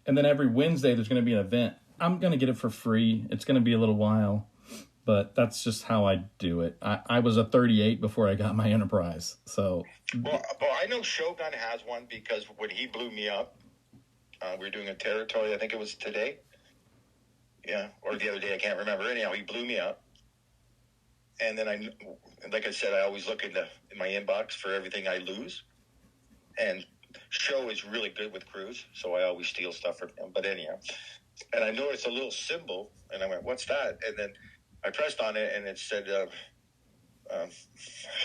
and then every Wednesday there's going to be an event. I'm going to get it for free. It's going to be a little while, but that's just how I do it. I was a 38 before I got my Enterprise. So, well, I know Shogun has one because when he blew me up, we were doing a territory. I think it was today. Yeah, or the other day. I can't remember. Anyhow, he blew me up. And then like I said, I always look in my inbox for everything I lose. And Show is really good with crews, so I always steal stuff from him. But anyhow, and I noticed a little symbol, and I went, "What's that?" And then I pressed on it, and it said,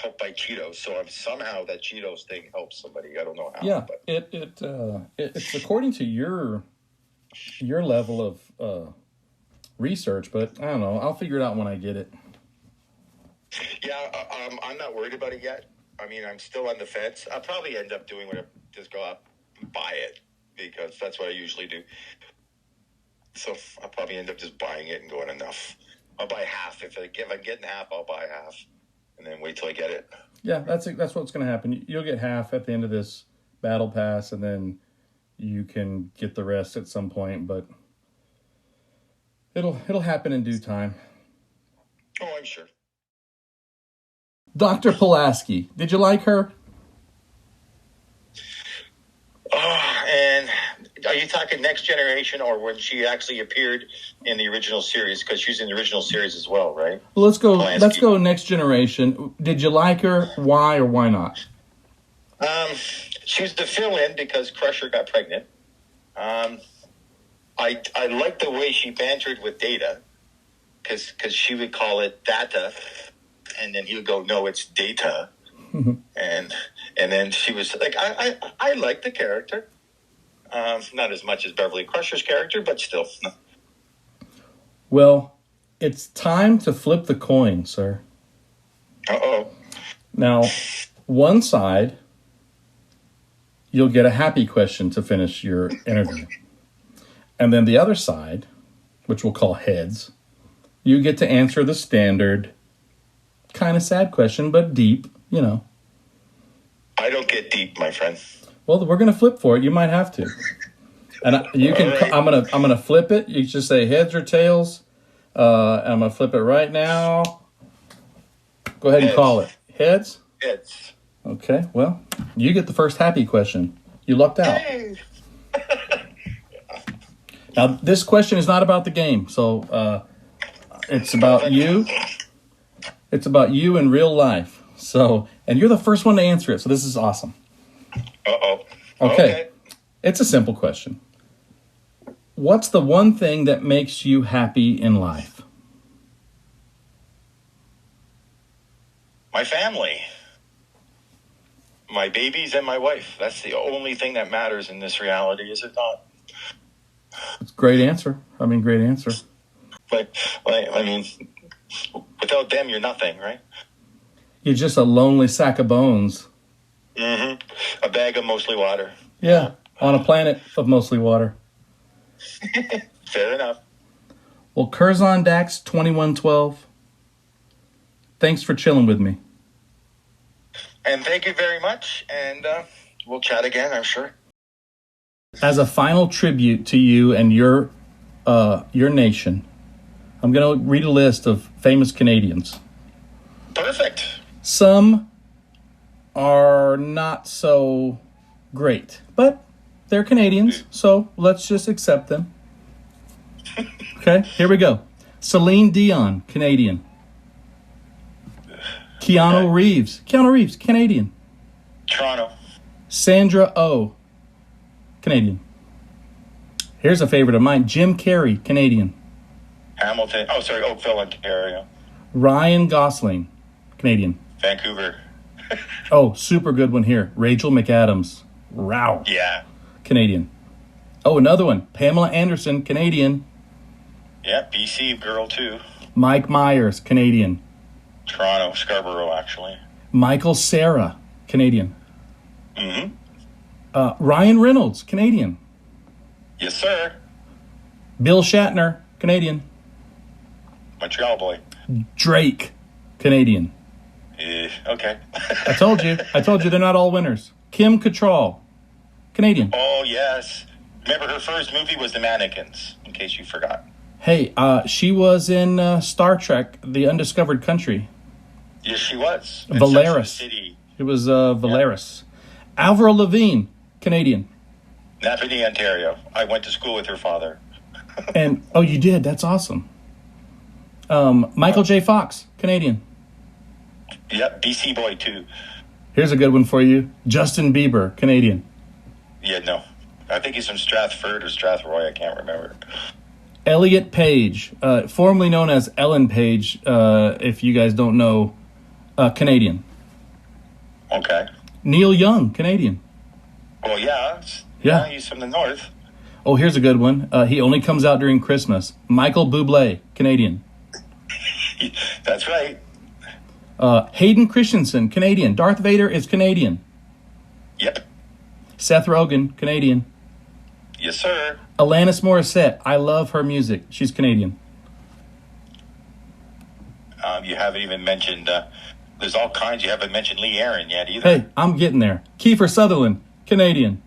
"Help by Cheetos." So somehow that Cheetos thing helps somebody. I don't know how. Yeah, but it's according to your level of research, but I don't know. I'll figure it out when I get it. Yeah, I'm not worried about it yet. I mean, I'm still on the fence. I'll probably end up doing whatever, just go out and buy it, because that's what I usually do. So I'll probably end up just buying it and going, enough. I'll buy half. If I'm getting half, I'll buy half, and then wait till I get it. Yeah, that's what's going to happen. You'll get half at the end of this battle pass, and then you can get the rest at some point. But it'll happen in due time. Oh, I'm sure. Dr. Pulaski, did you like her? Oh, and are you talking Next Generation or when she actually appeared in the original series? Because she's in the original series as well, right? Well, let's go. Pulaski. Let's go Next Generation. Did you like her? Why or why not? She was the fill-in because Crusher got pregnant. I liked the way she bantered with Data, because she would call it Data. And then he would go, no, it's Data. and then she was like, I like the character. Not as much as Beverly Crusher's character, but still. Well, it's time to flip the coin, sir. Uh-oh. Now, one side you'll get a happy question to finish your interview. And then the other side, which we'll call heads, you get to answer the standard kind of sad question, but deep, you know. I don't get deep, my friend. Well, we're going to flip for it. You might have to. And you can. Right. I'm gonna flip it. You just say heads or tails. And I'm gonna flip it right now. Go ahead and call it heads. Heads. Okay. Well, you get the first happy question. You lucked out. Hey. Now, this question is not about the game, so it's about you. It's about you in real life. So, and you're the first one to answer it. So this is awesome. Uh-oh. Okay. It's a simple question. What's the one thing that makes you happy in life? My family. My babies and my wife. That's the only thing that matters in this reality, is it not? It's a great answer. I mean, great answer. I mean, without them, you're nothing, right? You're just a lonely sack of bones. Mm-hmm. A bag of mostly water. Yeah, on a planet of mostly water. Fair enough. Well, Kurzondax2112, thanks for chilling with me. And thank you very much, and we'll chat again, I'm sure. As a final tribute to you and your nation, I'm going to read a list of famous Canadians. Perfect. Some are not so great, but they're Canadians, so let's just accept them. Okay, here we go. Celine Dion, Canadian. Keanu Reeves, Canadian. Toronto. Sandra Oh, Canadian. Here's a favorite of mine, Jim Carrey, Canadian. Hamilton. Oh, sorry, Oakville, Ontario. Ryan Gosling, Canadian. Vancouver. Oh, super good one here. Rachel McAdams. Wow. Yeah. Canadian. Oh, another one. Pamela Anderson, Canadian. Yeah, BC girl too. Mike Myers, Canadian. Toronto, Scarborough, actually. Michael Cera, Canadian. Mm-hmm. Ryan Reynolds, Canadian. Yes, sir. Bill Shatner, Canadian. Montreal boy. Drake, Canadian. Okay. I told you they're not all winners. Kim Cattrall, Canadian. Oh, yes. Remember, her first movie was The Mannequins, in case you forgot. Hey, she was in Star Trek, The Undiscovered Country. Yes, she was. Valeris. It was Valeris. Yeah. Avril Lavigne, Canadian. Napanee, Ontario. I went to school with her father. And, oh, you did? That's awesome. Michael J. Fox, Canadian. Yep, BC boy, too. Here's a good one for you. Justin Bieber, Canadian. Yeah, no. I think he's from Strathford or Strathroy. I can't remember. Elliot Page, formerly known as Ellen Page, if you guys don't know, Canadian. Okay. Neil Young, Canadian. Well, yeah. Yeah. He's from the north. Oh, here's a good one. He only comes out during Christmas. Michael Bublé, Canadian. That's right. Hayden Christensen, Canadian. Darth Vader is Canadian. Yep. Seth Rogen, Canadian. Yes, sir. Alanis Morissette, I love her music. She's Canadian. You haven't even mentioned, there's all kinds. You haven't mentioned Lee Aaron yet either. Hey, I'm getting there. Kiefer Sutherland, Canadian.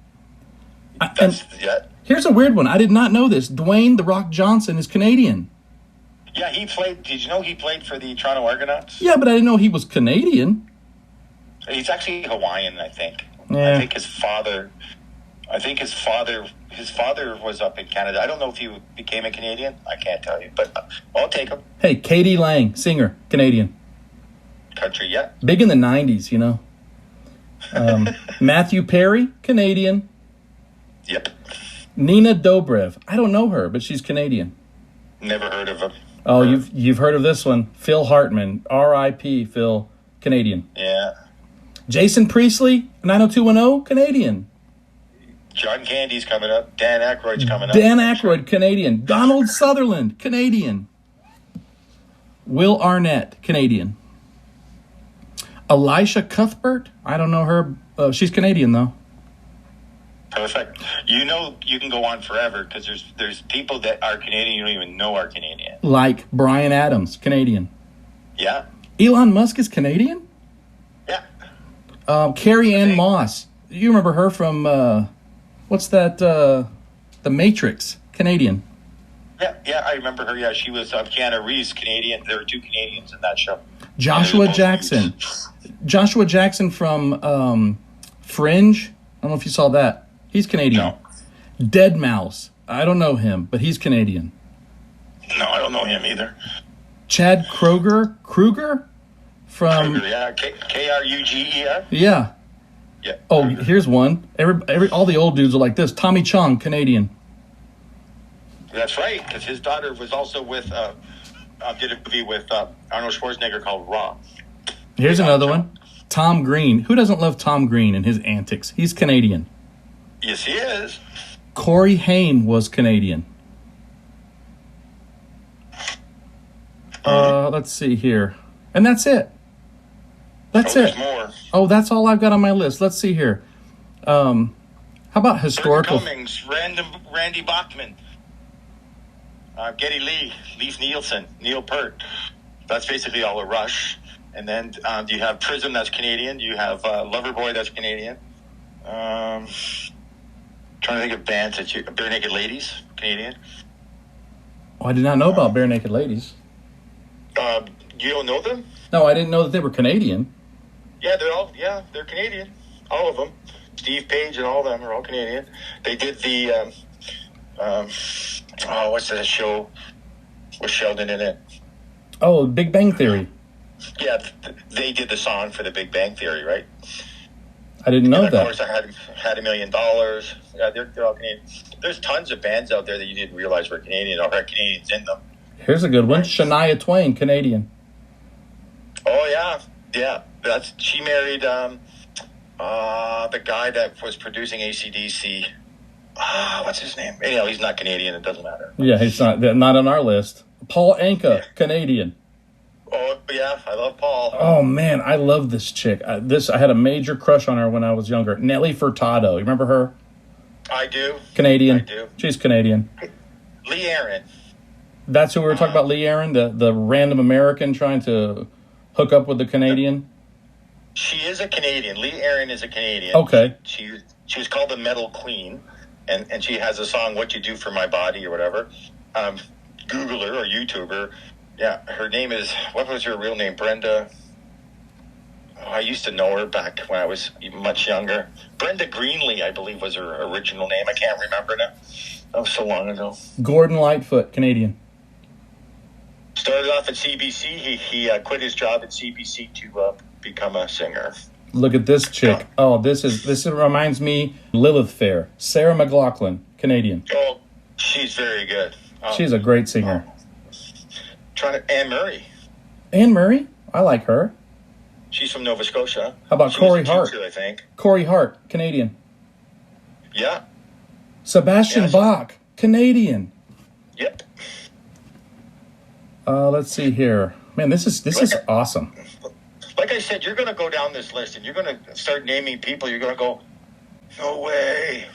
Here's a weird one. I did not know this. Duane "The Rock" Johnson is Canadian. Yeah, he played. Did you know he played for the Toronto Argonauts? Yeah, but I didn't know he was Canadian. He's actually Hawaiian, I think. Yeah. I think his father was up in Canada. I don't know if he became a Canadian. I can't tell you, but I'll take him. Hey, Katie Lang, singer, Canadian. Country, yeah. Big in the 90s, you know. Matthew Perry, Canadian. Yep. Nina Dobrev. I don't know her, but she's Canadian. Never heard of him. Oh, you've heard of this one. Phil Hartman, R.I.P. Phil, Canadian. Yeah. Jason Priestley, 90210, Canadian. John Candy's coming up. Dan Aykroyd's coming up. Dan Aykroyd, Canadian. Donald Sutherland, Canadian. Will Arnett, Canadian. Elisha Cuthbert, I don't know her. She's Canadian, though. Perfect. You know, you can go on forever because there's people that are Canadian you don't even know are Canadian. Like Bryan Adams, Canadian. Yeah. Elon Musk is Canadian? Yeah. Carrie Ann Moss. You remember her from, what's that, The Matrix, Canadian. Yeah, I remember her. Yeah, she was Keanu Reeves, Canadian. There were two Canadians in that show. Joshua Jackson. Joshua Jackson from Fringe. I don't know if you saw that. He's Canadian. No. Deadmau5. I don't know him, but he's Canadian. No, I don't know him either. Chad Kruger from Kruger, yeah, Kruger. Yeah. Yeah. Oh, Kruger. here's one. All the old dudes are like this. Tommy Chong, Canadian. That's right, because his daughter was also with did a movie with Arnold Schwarzenegger called Raw. Here's another one. Tom Green. Who doesn't love Tom Green and his antics? He's Canadian. Yes, he is. Corey Haim was Canadian. Let's see here. And that's it. That's it. More. Oh, that's all I've got on my list. Let's see here. How about historical? Cummings, Randy Bachman, Geddy Lee, Leif Nielsen, Neil Peart. That's basically all a Rush. And then you have Prism, that's Canadian. You have Loverboy, that's Canadian. Trying to think of bands that Bare Naked Ladies, Canadian. Oh, I did not know about Bare Naked Ladies. You don't know them? No, I didn't know that they were Canadian. Yeah, they're Canadian. All of them. Steve Page and all of them are all Canadian. They did the what's that show with Sheldon in it? Oh, Big Bang Theory. Yeah, they did the song for the Big Bang Theory, right? I didn't know and that. Of course, I had $1 Million. Yeah, they're all Canadian. There's tons of bands out there that you didn't realize were Canadian or had Canadians in them. Here's a good one. Shania Twain, Canadian. Oh, yeah. She married the guy that was producing AC/DC. What's his name? Anyhow, he's not Canadian. It doesn't matter. Yeah, he's not on our list. Paul Anka, Canadian. Oh, yeah, I love Paul. Oh, man, I love this chick. I had a major crush on her when I was younger. Nelly Furtado. You remember her? I do. Canadian. I do. She's Canadian. Lee Aaron. That's who we were talking about, Lee Aaron, the random American trying to hook up with the Canadian? She is a Canadian. Lee Aaron is a Canadian. Okay. She was called the Metal Queen, and she has a song, What You Do For My Body or whatever. Google her or YouTube her. Yeah, her name is, what was her real name? Brenda. Oh, I used to know her back when I was much younger. Brenda Greenlee, I believe, was her original name. I can't remember now. That was so long ago. Gordon Lightfoot, Canadian. Started off at CBC. He quit his job at CBC to become a singer. Look at this chick. Oh, this reminds me Lilith Fair. Sarah McLachlan, Canadian. Oh, she's very good. She's a great singer. Anne Murray. Anne Murray? I like her. She's from Nova Scotia. How about Corey Hart? I think. Corey Hart, Canadian. Yeah. Sebastian Bach, Canadian. Yep. Let's see here. Man, this is awesome. Like I said, you're going to go down this list and you're going to start naming people. You're going to go, no way.